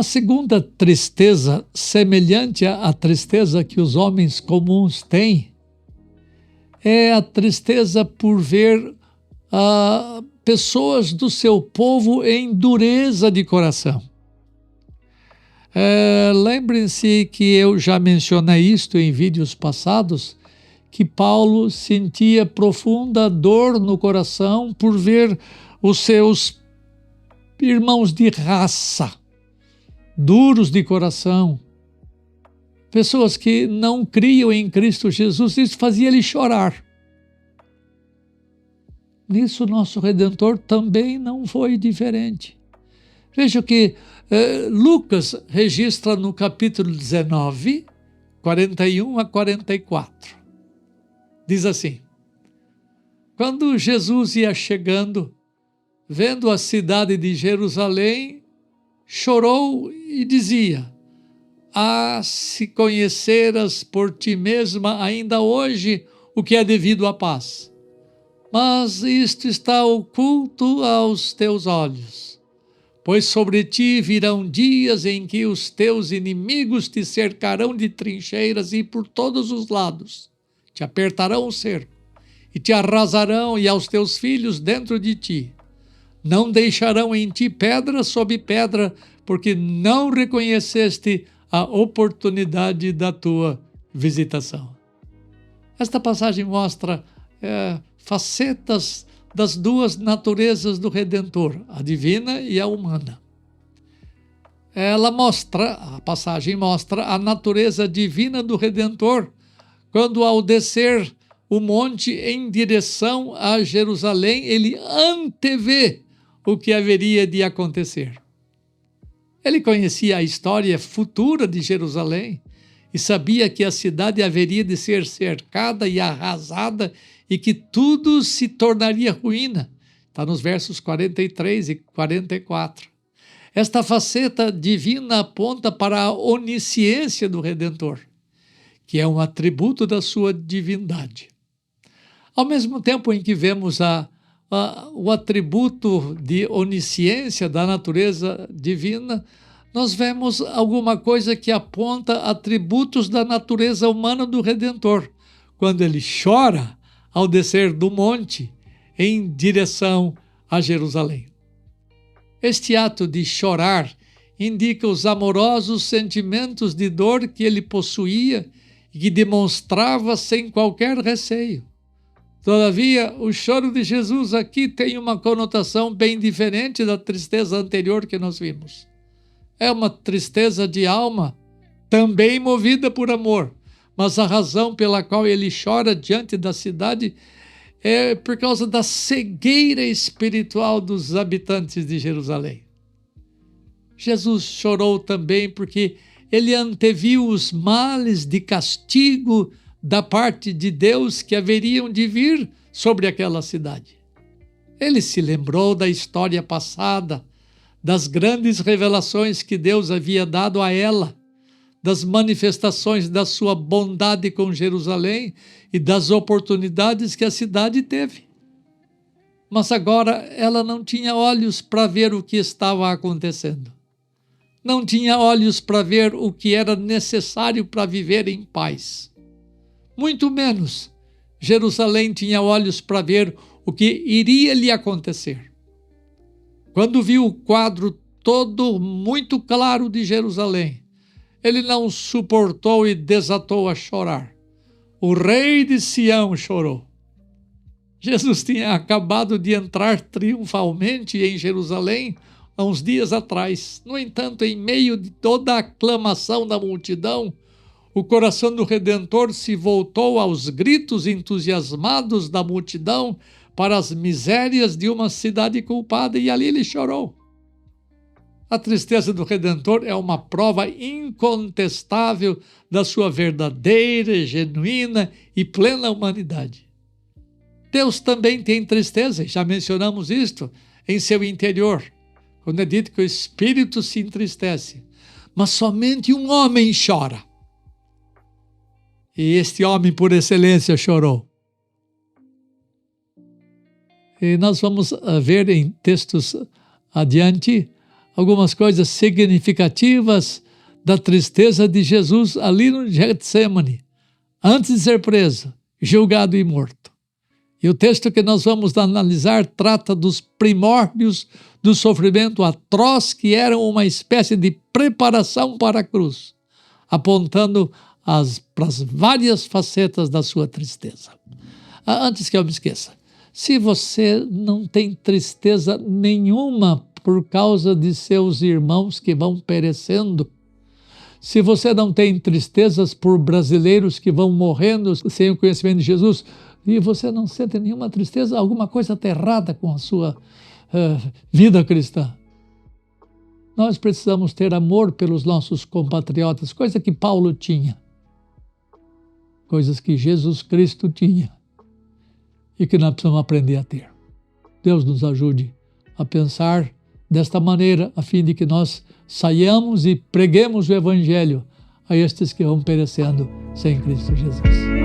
Uma segunda tristeza, semelhante à tristeza que os homens comuns têm, é a tristeza por ver pessoas do seu povo em dureza de coração. Lembrem-se que eu já mencionei isto em vídeos passados, que Paulo sentia profunda dor no coração por ver os seus irmãos de raça duros de coração, pessoas que não criam em Cristo Jesus. Isso fazia ele chorar. Nisso nosso Redentor também não foi diferente. Veja que Lucas registra no capítulo 19, 41 a 44. Diz assim: quando Jesus ia chegando, vendo a cidade de Jerusalém, chorou e dizia: se conheceras por ti mesma ainda hoje o que é devido à paz. Mas isto está oculto aos teus olhos. Pois sobre ti virão dias em que os teus inimigos te cercarão de trincheiras e por todos os lados te apertarão o cerco e te arrasarão e aos teus filhos dentro de ti. Não deixarão em ti pedra sobre pedra, porque não reconheceste a oportunidade da tua visitação. Esta passagem mostra facetas das duas naturezas do Redentor, a divina e a humana. A passagem mostra a natureza divina do Redentor, quando ao descer o monte em direção a Jerusalém, ele antevê o que haveria de acontecer. Ele conhecia a história futura de Jerusalém e sabia que a cidade haveria de ser cercada e arrasada e que tudo se tornaria ruína. Está nos versos 43 e 44. Esta faceta divina aponta para a onisciência do Redentor, que é um atributo da sua divindade. Ao mesmo tempo em que vemos o atributo de onisciência da natureza divina, nós vemos alguma coisa que aponta atributos da natureza humana do Redentor, quando ele chora ao descer do monte em direção a Jerusalém. Este ato de chorar indica os amorosos sentimentos de dor que ele possuía e que demonstrava sem qualquer receio. Todavia, o choro de Jesus aqui tem uma conotação bem diferente da tristeza anterior que nós vimos. É uma tristeza de alma, também movida por amor, mas a razão pela qual ele chora diante da cidade é por causa da cegueira espiritual dos habitantes de Jerusalém. Jesus chorou também porque ele anteviu os males de castigo da parte de Deus que haveriam de vir sobre aquela cidade. Ele se lembrou da história passada, das grandes revelações que Deus havia dado a ela, das manifestações da sua bondade com Jerusalém e das oportunidades que a cidade teve. Mas agora ela não tinha olhos para ver o que estava acontecendo. Não tinha olhos para ver o que era necessário para viver em paz. Muito menos, Jerusalém tinha olhos para ver o que iria lhe acontecer. Quando viu o quadro todo muito claro de Jerusalém, ele não suportou e desatou a chorar. O rei de Sião chorou. Jesus tinha acabado de entrar triunfalmente em Jerusalém há uns dias atrás. No entanto, em meio de toda a aclamação da multidão, o coração do Redentor se voltou aos gritos entusiasmados da multidão para as misérias de uma cidade culpada, e ali ele chorou. A tristeza do Redentor é uma prova incontestável da sua verdadeira, genuína e plena humanidade. Deus também tem tristeza, já mencionamos isto, em seu interior, quando é dito que o Espírito se entristece. mas somente um homem chora. E este homem, por excelência, chorou. E nós vamos ver em textos adiante algumas coisas significativas da tristeza de Jesus ali no Getsemane, antes de ser preso, julgado e morto. E o texto que nós vamos analisar trata dos primórdios do sofrimento atroz, que eram uma espécie de preparação para a cruz, apontando para as várias facetas da sua tristeza. Antes que eu me esqueça, se você não tem tristeza nenhuma por causa de seus irmãos que vão perecendo, se você não tem tristezas por brasileiros que vão morrendo sem o conhecimento de Jesus, e você não sente nenhuma tristeza, alguma coisa está errada com a sua vida cristã. Nós precisamos ter amor pelos nossos compatriotas, coisa que Paulo tinha, coisas que Jesus Cristo tinha e que nós precisamos aprender a ter. Deus nos ajude a pensar desta maneira, a fim de que nós saiamos e preguemos o Evangelho a estes que vão perecendo sem Cristo Jesus.